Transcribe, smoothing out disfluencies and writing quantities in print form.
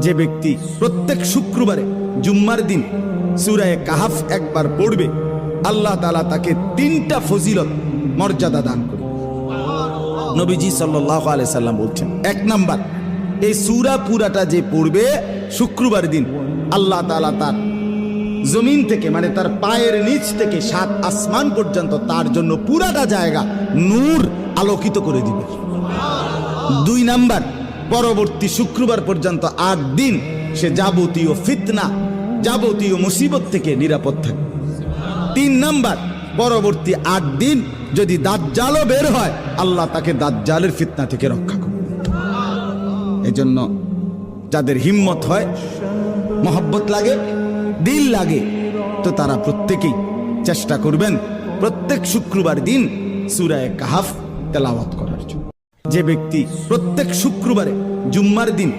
যে ব্যক্তি প্রত্যেক শুক্রবারে জুম্মার দিন সূরা কাহাফ একবার পড়বে, আল্লাহ তাআলা তাকে 3টা ফজিলত মর্যাদা দান করবে। নবীজি সাল্লাল্লাহু আলাইহি সাল্লাম বলছেন, 1 নাম্বার, এই সূরা পুরাটা যে পড়বে শুক্রবার দিন, আল্লাহ তাআলা তার জমিন থেকে মানে তার পায়ের নিচ থেকে 7 আসমান পর্যন্ত তার জন্য পুরাটা জায়গা নূর আলোকিত করে দিবে। 2 নাম্বার, পরবর্তী শুক্রবার পর্যন্ত 8 দিন সে যাবতীয় ফিতনা, যাবতীয় মুসিবত থেকে নিরাপদ থাকবে। 3 নাম্বার, পরবর্তী 8 দিন যদি দাজ্জালও বের হয়, আল্লাহ তাকে দাজ্জালের ফিতনা থেকে রক্ষা করবে। এজন্য যাদের হিম্মত হয়, মহব্বত লাগে, দিল লাগে, তো তারা প্রত্যেকেই চেষ্টা করবেন প্রত্যেক শুক্রবার দিন সূরা কাহাফ তেলাওয়াত করার জন্য। যে ব্যক্তি প্রত্যেক শুক্রবারে জুম্মার দিন